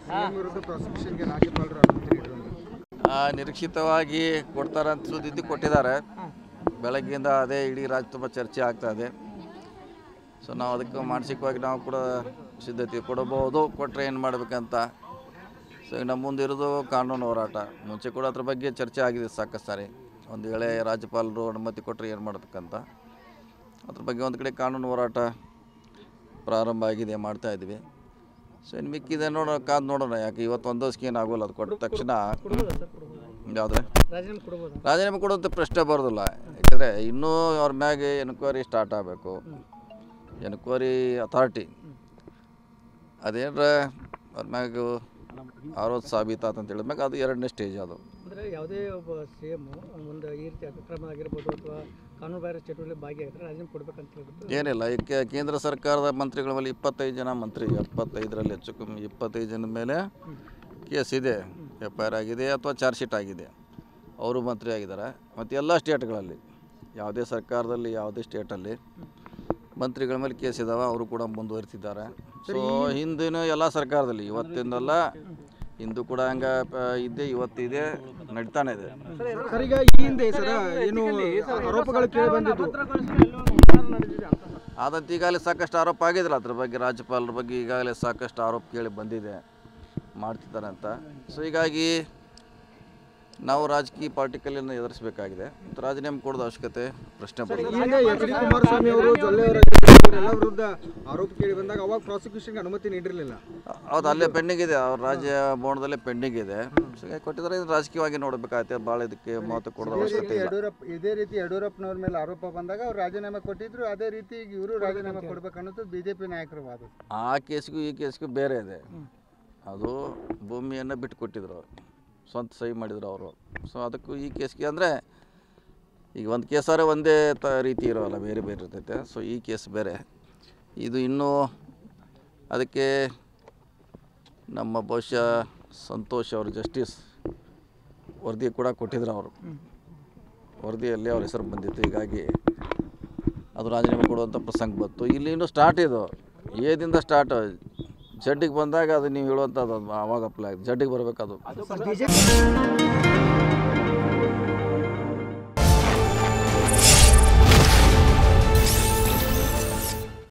CM ವಿರುದ್ಧ ಪ್ರಾಸಿಕ್ಯೂಷನ್ಗೆ ರಾಜ್ಯಪಾಲರು ಅನುಮತಿ ನೀಡಿರುವಂಥದ್ದು ನಿರೀಕ್ಷಿತವಾಗಿ ಕೊಡ್ತಾರೆ ಅಂತ ಸುದ್ದಿ ಕೊಟ್ಟಿದ್ದಾರೆ. ಬೆಳಗ್ಗೆಯಿಂದ ಅದೇ ಇಡೀ ರಾಜ್ಯ ತುಂಬ ಚರ್ಚೆ ಆಗ್ತಾ ಇದೆ. ಸೊ ನಾವು ಅದಕ್ಕೆ ಮಾನಸಿಕವಾಗಿ ನಾವು ಕೂಡ ಸಿದ್ಧತೆ ಕೊಡಬಹುದು, ಕೊಟ್ಟರೆ ಏನು ಮಾಡಬೇಕಂತ. ಸೊ ಈಗ ನಮ್ಮ ಮುಂದೆ ಇರೋದು ಕಾನೂನು ಹೋರಾಟ. ಮುಂಚೆ ಕೂಡ ಅದ್ರ ಬಗ್ಗೆ ಚರ್ಚೆ ಆಗಿದೆ ಸಾಕಷ್ಟು ಸಾರಿ. ಒಂದು ವೇಳೆ ರಾಜ್ಯಪಾಲರು ಅನುಮತಿ ಕೊಟ್ಟರೆ ಏನು ಮಾಡಬೇಕಂತ ಅದ್ರ ಬಗ್ಗೆ ಒಂದು ಕಡೆ ಕಾನೂನು ಹೋರಾಟ ಪ್ರಾರಂಭ ಆಗಿದೆ, ಮಾಡ್ತಾಯಿದ್ವಿ. ಸೊ ಇನ್ನು ಮಿಕ್ಕಿದೆ ಕಾದು ನೋಡೋಣ. ಯಾಕೆ ಇವತ್ತು ಒಂದು ದಿವಸಕ್ಕೆ ಏನಾಗೋಲ್ಲ. ಅದು ಕೊಟ್ಟ ತಕ್ಷಣ ಯಾವುದೇ ರಾಜೀನಾಮೆ ಕೊಡೋಂಥ ಪ್ರಶ್ನೆ ಬರೋದಿಲ್ಲ. ಯಾಕೆಂದರೆ ಇನ್ನೂ ಅವ್ರ ಮ್ಯಾಗೆ ಎನ್ಕ್ವೈರಿ ಸ್ಟಾರ್ಟ್ ಆಗಬೇಕು. ಎನ್ಕ್ವೈರಿ ಅಥಾರಿಟಿ ಅದೇನರ ಅವ್ರ ಮ್ಯಾಗ ಆರೋಪ ಸಾಬೀತಾತ ಅಂತ ಹೇಳಿದ್ಮ್ಯಾಗ ಅದು ಎರಡನೇ ಸ್ಟೇಜ್. ಅದು ಅಂದರೆ ಯಾವುದೇ ಒಬ್ಬ ಸಿ ಎಮ್ ಒಂದು ಈ ರೀತಿ ಅಕ್ರಮ ಆಗಿರ್ಬೋದು ಅಥವಾ ಕಾನೂನು ಬಾಹಿರ ಚಟುವಟಿಕೆ ಭಾಗಿಯಾಗಿದ್ದರೆ ರಾಜೀನಾಮೆ ಕೊಡಬೇಕಂತ ಹೇಳ್ಬಿಟ್ಟು ಏನಿಲ್ಲ. ಈಗ ಕೇಂದ್ರ ಸರ್ಕಾರದ ಮಂತ್ರಿಗಳ ಮೇಲೆ 25 ಜನ ಮಂತ್ರಿ, 75ರಲ್ಲಿ ಹೆಚ್ಚು ಕಮ್ಮಿ 25 ಜನದ ಮೇಲೆ ಕೇಸ್ ಇದೆ, FIR ಆಗಿದೆ ಅಥವಾ ಚಾರ್ಜ್ ಶೀಟ್ ಆಗಿದೆ. ಅವರು ಮಂತ್ರಿ ಆಗಿದ್ದಾರೆ. ಮತ್ತು ಎಲ್ಲ ಸ್ಟೇಟ್ಗಳಲ್ಲಿ ಯಾವುದೇ ಸರ್ಕಾರದಲ್ಲಿ ಯಾವುದೇ ಸ್ಟೇಟಲ್ಲಿ ಮಂತ್ರಿಗಳ ಮೇಲೆ ಕೇಸ್ ಇದ್ದಾವೆ, ಅವರು ಕೂಡ ಮುಂದುವರಿತಿದ್ದಾರೆ. ಸೊ ಹಿಂದಿನ ಎಲ್ಲ ಸರ್ಕಾರದಲ್ಲಿ ಇವತ್ತಿಂದಲ್ಲ, ಹಿಂದೂ ಕೂಡ ಹಂಗೆ ಇದ್ದೆ, ಇವತ್ತಿದೆ, ನಡೀತಾನೆ ಇದೆ. ಸರ್, ಈಗ ಈ ಹಿಂದೆ ಸರ್ ಏನು ಆರೋಪಗಳು ಕೇಳಿ ಬಂದಿದ್ದು ಆದಂತ ಈಗಾಗಲೇ ಸಾಕಷ್ಟು ಆರೋಪ ಆಗಿದ್ರಲ್ಲ ಅದ್ರ ಬಗ್ಗೆ. ರಾಜ್ಯಪಾಲರ ಬಗ್ಗೆ ಈಗಾಗಲೇ ಸಾಕಷ್ಟು ಆರೋಪ ಕೇಳಿ ಬಂದಿದೆ, ಮಾಡ್ತಿದ್ದಾರೆ ಅಂತ. ಸೊ ಹೀಗಾಗಿ ನಾವು ರಾಜಕೀಯ ಪಾರ್ಟಿಕಲನ್ನು ಎದುರಿಸಬೇಕಾಗಿದೆ. ಮತ್ತು ರಾಜೀನಾಮೆ ಕೊಡೋದು ಅವಶ್ಯಕತೆ ಪ್ರಶ್ನೆ ಬರ್ತದೆ. ಎಚ್ ಡಿ ಕುಮಾರಸ್ವಾಮಿ ಅವರು ಜೊಲ್ಲೆಯವರ ಎಲ್ಲ ವಿರುದ್ಧ ಆರೋಪ ಕೇಳಿ ಬಂದಾಗ ಅವಾಗ ಪ್ರಾಸಿಕ್ಯೂಷನ್ಗೆ ಅನುಮತಿ ನೀಡಿರಲಿಲ್ಲ. ಹೌದು, ಅಲ್ಲೇ ಪೆಂಡಿಂಗ್ ಇದೆ, ಅವ್ರ ರಾಜ್ಯ ಭವನದಲ್ಲೇ ಪೆಂಡಿಂಗ್ ಇದೆ. ಸೊ ಕೊಟ್ಟಿದ್ದಾರೆ, ರಾಜಕೀಯವಾಗಿ ನೋಡಬೇಕಾಗುತ್ತೆ. ಭಾಳ ಇದಕ್ಕೆ ಮಹತ್ವ ಕೊಡೋದು ಅವಶ್ಯಕತೆ ಇಲ್ಲ. ಇದೇ ರೀತಿ ಯಡಿಯೂರಪ್ಪನವ್ರ ಮೇಲೆ ಆರೋಪ ಬಂದಾಗ ಅವ್ರು ರಾಜೀನಾಮೆ ಕೊಟ್ಟಿದ್ರು. ಅದೇ ರೀತಿ ಇವರು ರಾಜೀನಾಮೆ ಕೊಡ್ಬೇಕನ್ನೋದು BJP ನಾಯಕರ ವಾದ. ಆ ಕೇಸ್ಗೂ ಈ ಕೇಸ್ಗೂ ಬೇರೆ ಇದೆ. ಅದು ಭೂಮಿಯನ್ನು ಬಿಟ್ಟು ಕೊಟ್ಟಿದ್ರು, ಅವರು ಸ್ವಂತ ಸಹಿ ಮಾಡಿದ್ರು ಅವರು. ಸೊ ಅದಕ್ಕೂ ಈ ಕೇಸ್ಗೆ ಅಂದರೆ ಈಗ ಒಂದು ಕೇಸಾರೆ ಒಂದೇ ರೀತಿ ಇರೋಲ್ಲ, ಬೇರೆ ಬೇರೆ ಇರ್ತೈತೆ. ಸೊ ಈ ಕೇಸ್ ಬೇರೆ, ಇದು ಇನ್ನೂ ಅದಕ್ಕೆ ನಮ್ಮ ಬಹುಶಃ ಸಂತೋಷ್ ಅವರು ಜಸ್ಟಿಸ್ ವರದಿ ಕೂಡ ಕೊಟ್ಟಿದ್ರು. ಅವರು ವರದಿಯಲ್ಲಿ ಅವ್ರ ಹೆಸರು ಬಂದಿತ್ತು. ಹೀಗಾಗಿ ಅದು ರಾಜೀನಾಮೆ ಕೊಡುವಂಥ ಪ್ರಸಂಗ ಬಂತು. ಇಲ್ಲಿ ಇನ್ನೂ ಸ್ಟಾರ್ಟ್ ಇದು, ಏದಿಂದ ಸ್ಟಾರ್ಟ್. ಜಡ್ಡಿಗೆ ಬಂದಾಗ ಅದು ನೀವು ಹೇಳುವಂಥದ್ದು ಆವಾಗ ಅಪ್ಲೈ ಆಗಿದೆ. ಜಡ್ಡಿಗೆ ಬರಬೇಕು ಅದು.